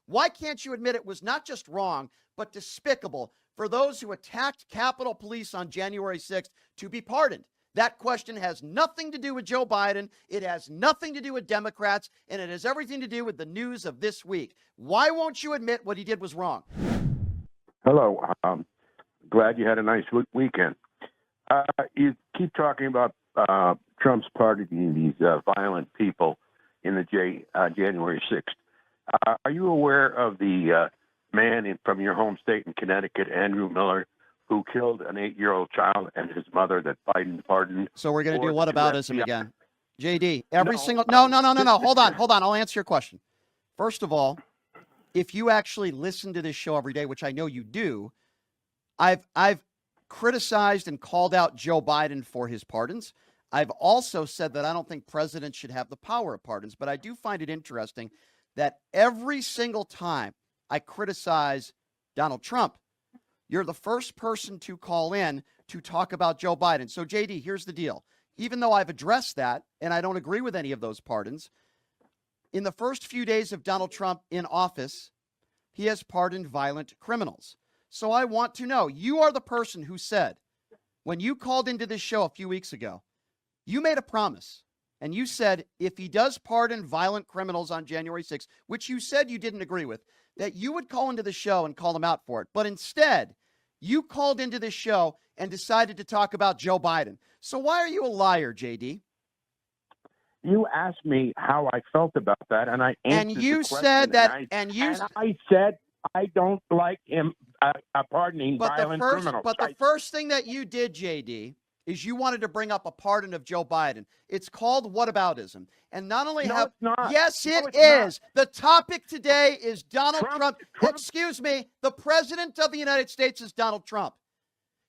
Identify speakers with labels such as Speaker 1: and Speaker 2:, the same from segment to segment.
Speaker 1: Why can't you admit it was not just wrong, but despicable for those who attacked Capitol Police on January 6th to be pardoned? That question has nothing to do with Joe Biden. It has nothing to do with Democrats, and it has everything to do with the news of this week. Why won't you admit what he did was wrong?
Speaker 2: Hello. Glad you had a nice weekend. You keep talking about Trump's pardoning these violent people in the January 6th. Are you aware of the man from your home state in Connecticut, Andrew Miller, who killed an 8-year-old child and his mother that Biden pardoned?
Speaker 1: So we're going to do whataboutism again. JD, no. Hold on. I'll answer your question. First of all, if you actually listen to this show every day, which I know you do, I've criticized and called out Joe Biden for his pardons. I've also said that I don't think presidents should have the power of pardons, but I do find it interesting that every single time I criticize Donald Trump, you're the first person to call in to talk about Joe Biden. So, JD, here's the deal. Even though I've addressed that, and I don't agree with any of those pardons, in the first few days of Donald Trump in office, he has pardoned violent criminals. So I want to know, you are the person who said, when you called into this show a few weeks ago, you made a promise, and you said if he does pardon violent criminals on January 6th, which you said you didn't agree with, that you would call into the show and call him out for it. But instead, you called into this show and decided to talk about Joe Biden. So why are you a liar, JD?
Speaker 2: You asked me how I felt about that, and I answered
Speaker 1: and you
Speaker 2: the question,
Speaker 1: said that,
Speaker 2: I said I don't like him pardoning violent criminals.
Speaker 1: But the first thing that you did, JD, is you wanted to bring up a pardon of Joe Biden. It's called whataboutism. And not only
Speaker 2: it's not.
Speaker 1: Yes, it is.
Speaker 2: Not.
Speaker 1: The topic today is Donald Trump. Excuse me. The president of the United States is Donald Trump.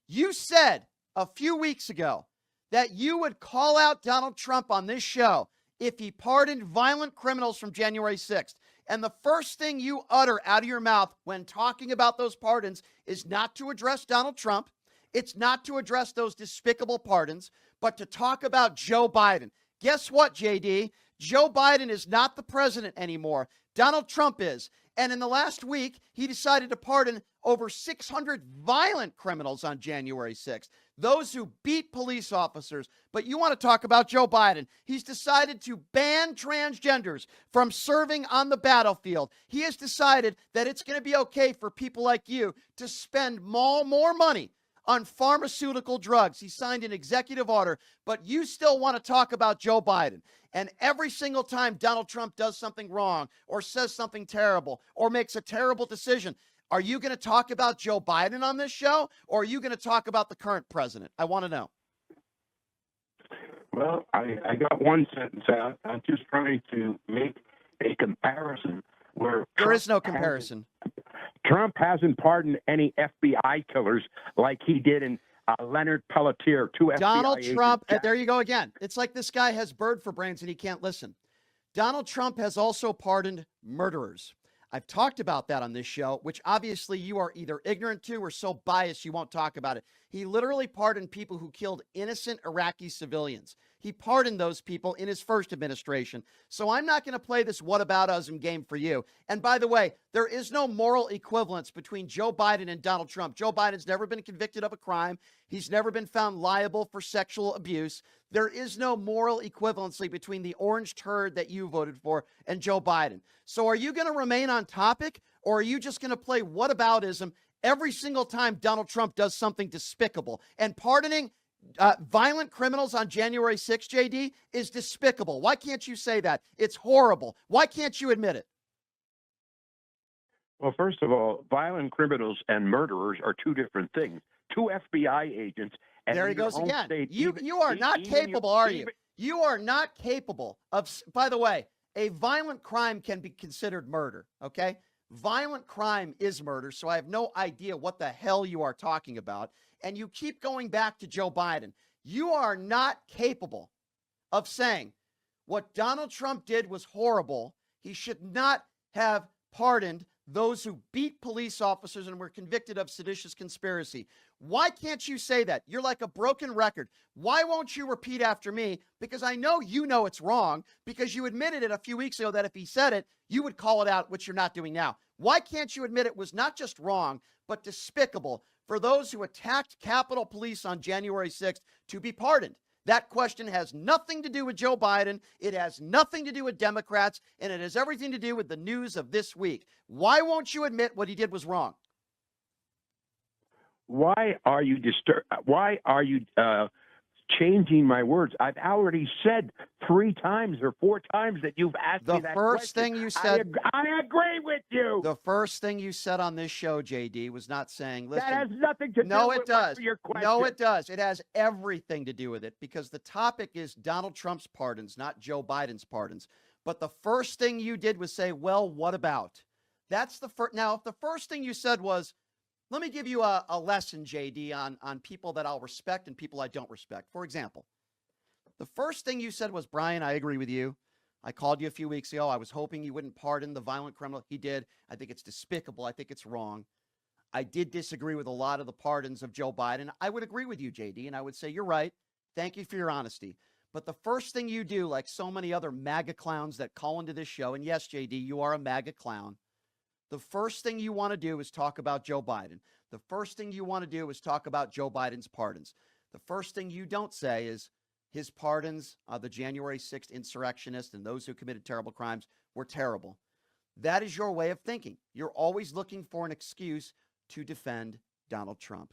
Speaker 1: You said a few weeks ago that you would call out Donald Trump on this show if he pardoned violent criminals from January 6th. And the first thing you utter out of your mouth when talking about those pardons is not to address Donald Trump. It's not to address those despicable pardons, but to talk about Joe Biden. Guess what, JD? Joe Biden is not the president anymore. Donald Trump is. And in the last week, he decided to pardon over 600 violent criminals on January 6th, those who beat police officers. But you want to talk about Joe Biden. He's decided to ban transgenders from serving on the battlefield. He has decided that it's going to be okay for people like you to spend more money on pharmaceutical drugs. He signed an executive order, but you still want to talk about Joe Biden. And every single time Donald Trump does something wrong or says something terrible or makes a terrible decision, are you going to talk about Joe Biden on this show, or are you going to talk about the current president? I want to know.
Speaker 2: Well, I got one sentence out. I'm just trying to make a comparison where
Speaker 1: there is no comparison.
Speaker 2: Trump hasn't pardoned any FBI killers like he did in Leonard Pelletier, two
Speaker 1: Donald
Speaker 2: FBI
Speaker 1: Trump,
Speaker 2: agents.
Speaker 1: there you go again. It's like this guy has bird for brains and he can't listen. Donald Trump has also pardoned murderers. I've talked about that on this show, which obviously you are either ignorant to or so biased you won't talk about it. He literally pardoned people who killed innocent Iraqi civilians. He pardoned those people in his first administration. So I'm not going to play this whataboutism game for you. And by the way, there is no moral equivalence between Joe Biden and Donald Trump. Joe Biden's never been convicted of a crime. He's never been found liable for sexual abuse. There is no moral equivalency between the orange turd that you voted for and Joe Biden. So are you going to remain on topic, or are you just going to play whataboutism every single time Donald Trump does something despicable? And pardoning violent criminals on January 6th, JD, is despicable. Why can't you say that? It's horrible. Why can't you admit it?
Speaker 2: Well, first of all, violent criminals and murderers are two different things. Two FBI agents. And
Speaker 1: there he goes again.
Speaker 2: State,
Speaker 1: you are not capable, are you? You are not capable of, by the way, a violent crime can be considered murder, okay? Violent crime is murder, so I have no idea what the hell you are talking about. And you keep going back to Joe Biden. You are not capable of saying what Donald Trump did was horrible. He should not have pardoned those who beat police officers and were convicted of seditious conspiracy. Why can't you say that? You're like a broken record. Why won't you repeat after me? Because I know you know it's wrong, because you admitted it a few weeks ago that if he said it, you would call it out, which you're not doing now. Why can't you admit it was not just wrong, but despicable for those who attacked Capitol Police on January 6th to be pardoned? That question has nothing to do with Joe Biden. It has nothing to do with Democrats, and it has everything to do with the news of this week. Why won't you admit what he did was wrong?
Speaker 2: Why are you changing my words? I've already said 3 times or 4 times that you've asked me that question.
Speaker 1: The first thing you said,
Speaker 2: I agree with you.
Speaker 1: the first thing you said on this show, JD, was not saying, listen.
Speaker 2: That has nothing to do with your question.
Speaker 1: No, it does. It has everything to do with it, because the topic is Donald Trump's pardons, not Joe Biden's pardons. But the first thing you did was say, well, what about? That's the first. Now, if the first thing you said was, let me give you a lesson, JD, on people that I'll respect and people I don't respect. For example, the first thing you said was, Brian, I agree with you. I called you a few weeks ago. I was hoping you wouldn't pardon the violent criminal. He did. I think it's despicable. I think it's wrong. I did disagree with a lot of the pardons of Joe Biden. I would agree with you, JD, and I would say, you're right. Thank you for your honesty. But the first thing you do, like so many other MAGA clowns that call into this show, and yes, JD, you are a MAGA clown. The first thing you want to do is talk about Joe Biden. The first thing you want to do is talk about Joe Biden's pardons. The first thing you don't say is his pardons, the January 6th insurrectionists and those who committed terrible crimes were terrible. That is your way of thinking. You're always looking for an excuse to defend Donald Trump.